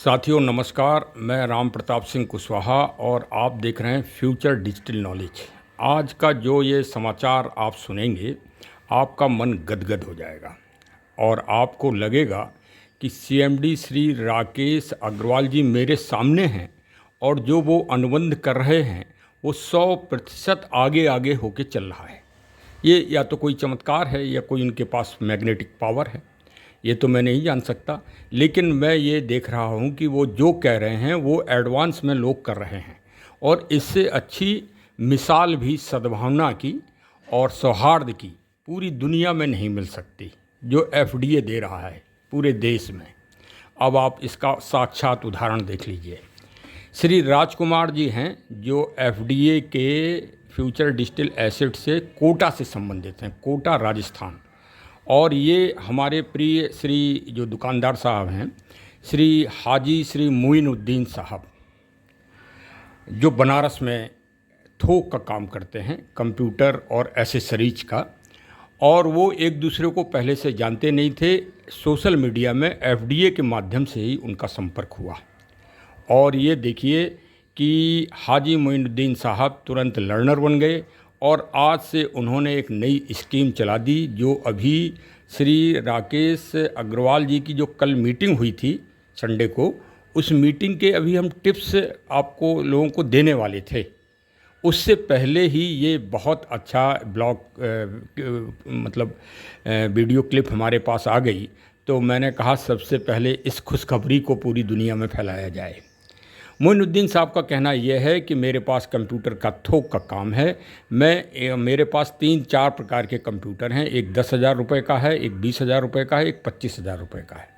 साथियों नमस्कार। मैं राम प्रताप सिंह कुशवाहा और आप देख रहे हैं फ्यूचर डिजिटल नॉलेज। आज का जो ये समाचार आप सुनेंगे आपका मन गदगद हो जाएगा और आपको लगेगा कि सीएमडी श्री राकेश अग्रवाल जी मेरे सामने हैं और जो वो अनुबंध कर रहे हैं वो 100% आगे आगे होके चल रहा है। ये या तो कोई चमत्कार है या कोई उनके पास मैग्नेटिक पावर है, ये तो मैं नहीं जान सकता। लेकिन मैं ये देख रहा हूँ कि वो जो कह रहे हैं वो एडवांस में लोग कर रहे हैं और इससे अच्छी मिसाल भी सद्भावना की और सौहार्द की पूरी दुनिया में नहीं मिल सकती जो एफडीए दे रहा है पूरे देश में। अब आप इसका साक्षात उदाहरण देख लीजिए। श्री राजकुमार जी हैं जो एफडीए के फ्यूचर डिजिटल एसेट से कोटा से संबंधित हैं, कोटा राजस्थान। और ये हमारे प्रिय श्री जो दुकानदार साहब हैं श्री हाजी श्री मोइनुद्दीन साहब जो बनारस में थोक का काम करते हैं, कंप्यूटर और एसेसरीज का। और वो एक दूसरे को पहले से जानते नहीं थे, सोशल मीडिया में एफडीए के माध्यम से ही उनका संपर्क हुआ। और ये देखिए कि हाजी मोइनुद्दीन साहब तुरंत लर्नर बन गए और आज से उन्होंने एक नई स्कीम चला दी जो अभी श्री राकेश अग्रवाल जी की जो कल मीटिंग हुई थी संडे को, उस मीटिंग के अभी हम टिप्स आपको लोगों को देने वाले थे। उससे पहले ही ये बहुत अच्छा मतलब वीडियो क्लिप हमारे पास आ गई, तो मैंने कहा सबसे पहले इस खुशखबरी को पूरी दुनिया में फैलाया जाए। मोइनुद्दीन साहब का कहना यह है कि मेरे पास कंप्यूटर का थोक का काम है। मेरे पास 3-4 प्रकार के कंप्यूटर हैं, एक 10,000 रुपये का है, एक 20,000 रुपये का है, एक 25,000 रुपये का है।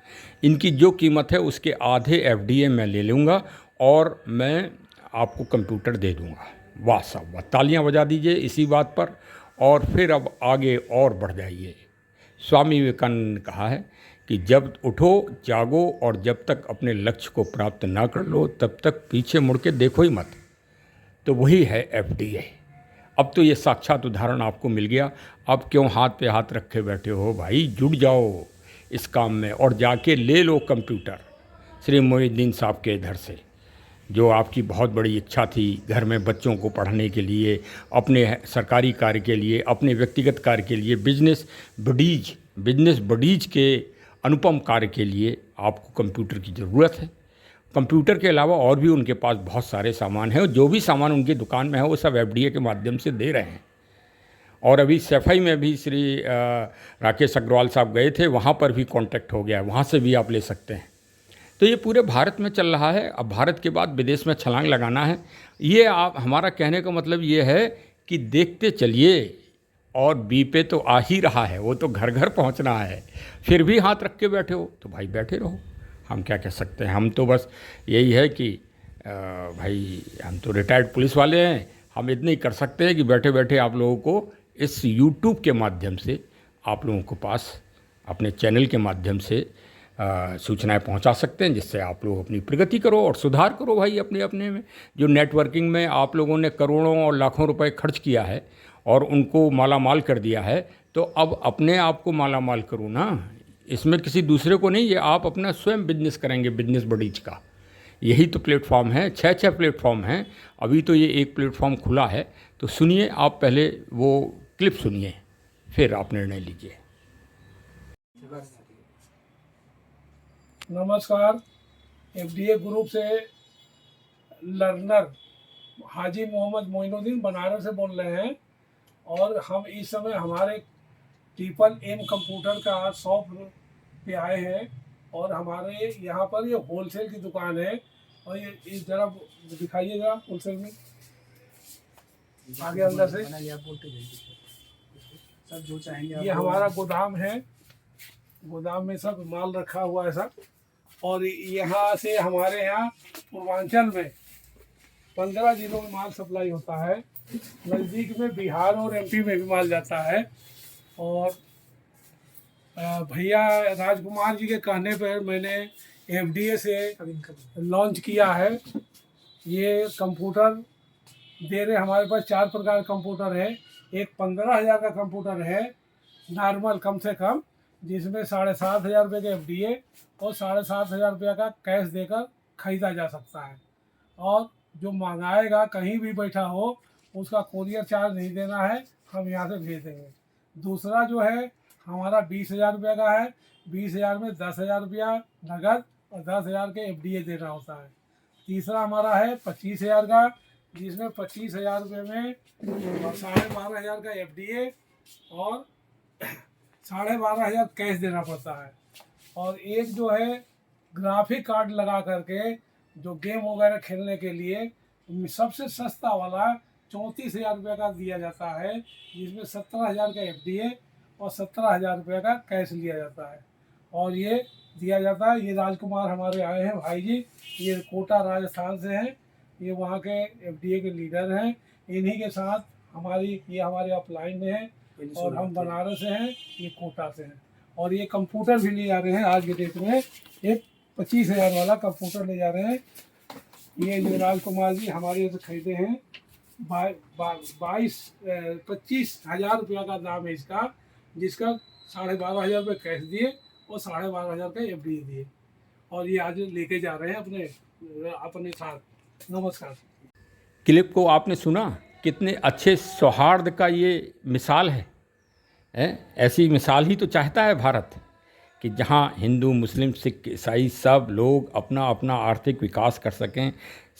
इनकी जो कीमत है उसके आधे एफडीए मैं ले लूँगा और मैं आपको कंप्यूटर दे दूँगा। वाह साहब वाह, तालियाँ बजा दीजिए इसी बात पर। और फिर अब आगे और बढ़ जाइए। स्वामी विवेकानंद ने कहा है कि जब उठो जागो और जब तक अपने लक्ष्य को प्राप्त ना कर लो तब तक पीछे मुड़ के देखो ही मत। तो वही है एफडीए। अब तो ये साक्षात उदाहरण आपको मिल गया। अब क्यों हाथ पे हाथ रखे बैठे हो भाई, जुड़ जाओ इस काम में और जाके ले लो कंप्यूटर श्री मोइनुद्दीन साहब के इधर से। जो आपकी बहुत बड़ी इच्छा थी घर में बच्चों को पढ़ाने के लिए, अपने सरकारी कार्य के लिए, अपने व्यक्तिगत कार्य के लिए, बिजनेस बडीज के अनुपम कार्य के लिए आपको कंप्यूटर की ज़रूरत है। कंप्यूटर के अलावा और भी उनके पास बहुत सारे सामान हैं और जो भी सामान उनकी दुकान में है वो सब एफडीए के माध्यम से दे रहे हैं। और अभी सफाई में भी श्री राकेश अग्रवाल साहब गए थे, वहाँ पर भी कांटेक्ट हो गया है, वहाँ से भी आप ले सकते हैं। तो ये पूरे भारत में चल रहा है। अब भारत के बाद विदेश में छलांग लगाना है। ये आप हमारा कहने का मतलब ये है कि देखते चलिए। और बी पे तो आ ही रहा है, वो तो घर घर पहुंच रहा है। फिर भी हाथ रख के बैठे हो तो भाई बैठे रहो, हम क्या कह सकते हैं। हम तो बस यही है कि भाई हम तो रिटायर्ड पुलिस वाले हैं, हम इतना ही कर सकते हैं कि बैठे बैठे आप लोगों को इस यूट्यूब के माध्यम से आप लोगों के पास अपने चैनल के माध्यम से सूचनाएं पहुंचा सकते हैं, जिससे आप लोग अपनी प्रगति करो और सुधार करो भाई अपने अपने में। जो नेटवर्किंग में आप लोगों ने करोड़ों और लाखों रुपए खर्च किया है और उनको माला माल कर दिया है, तो अब अपने आप को माला माल करो ना, इसमें किसी दूसरे को नहीं। ये आप अपना स्वयं बिजनेस करेंगे, बिजनेस बडीज का। यही तो प्लेटफॉर्म है, 6 प्लेटफॉर्म हैं। अभी तो ये एक प्लेटफॉर्म खुला है, तो सुनिए आप पहले वो क्लिप सुनिए, फिर आप निर्णय लीजिए। नमस्कार, एफडीए ग्रुप से लर्नर हाजी मोहम्मद मोइनुद्दीन बनारस से बोल रहे हैं। और हम इस समय हमारे ट्रिपल एम कंप्यूटर का शॉप पे आए हैं और हमारे यहाँ पर ये होलसेल की दुकान है। और ये इस जरा दिखाइएगा होलसेल में आगे अंदर से सब जो चाहेंगे। ये हमारा गोदाम है, गोदाम में सब माल रखा हुआ है सब। और यहाँ से हमारे यहाँ पूर्वांचल में 15 जिलों में माल सप्लाई होता है। नज़दीक में बिहार और एमपी में भी माल जाता है। और भैया राजकुमार जी के कहने पर मैंने एफडीए से लॉन्च किया है। ये कंप्यूटर दे रहे, हमारे पास 4 प्रकार का कंप्यूटर है। एक 15,000 का कंप्यूटर है नॉर्मल, कम से कम जिसमें 7,500 रुपये के एफडीए और 7,500 रुपया का कैश देकर खरीदा जा सकता है। और जो मंगाएगा कहीं भी बैठा हो उसका कोरियर चार्ज नहीं देना है, हम यहाँ से भेज देंगे। दूसरा जो है हमारा 20,000 रुपये का है। 20,000 में 10,000 रुपया नगद और 10,000 के एफडीए देना होता है। तीसरा हमारा है 25,000 का, जिसमें 25,000 रुपये में 12,500 का एफडीए और 12,500 कैश देना पड़ता है। और एक जो है ग्राफिक कार्ड लगा करके जो गेम वगैरह खेलने के लिए सबसे सस्ता वाला 34,000 रुपये का दिया जाता है, जिसमें 17,000 का एफडीए और 17,000 रुपये का कैश लिया जाता है। और ये दिया जाता है। ये राजकुमार हमारे आए हैं भाई जी, ये कोटा राजस्थान से हैं, ये वहाँ के एफडीए के लीडर हैं। इन्हीं के साथ ये हमारे अपलाइन में है और हम बनारस से हैं, ये कोटा से हैं। और ये कंप्यूटर भी ले जा रहे हैं आज के डेट में, एक 25,000 वाला कंप्यूटर ले जा रहे हैं। ये राजकुमार जी हमारे यहाँ से खरीदे हैं। 25,000 रुपया का दाम है इसका, जिसका 12,500 रुपये कैश दिए और 12,500 का एफडी दिए। और ये आज लेके जा रहे हैं अपने साथ। नमस्कार। क्लिप को आपने सुना, कितने अच्छे सौहार्द का ये मिसाल है। ऐसी मिसाल ही तो चाहता है भारत, कि जहाँ हिंदू, मुस्लिम, सिख, ईसाई सब लोग अपना अपना आर्थिक विकास कर सकें,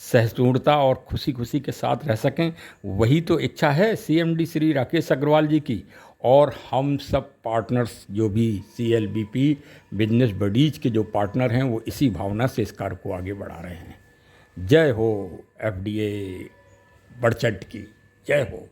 सहिष्णुता और खुशी खुशी के साथ रह सकें। वही तो इच्छा है सीएमडी श्री राकेश अग्रवाल जी की। और हम सब पार्टनर्स जो भी CLBP बिजनेस बडीज के जो पार्टनर हैं, वो इसी भावना से इस कार्य को आगे बढ़ा रहे हैं। जय हो FDA बढ़चट की, जय हो।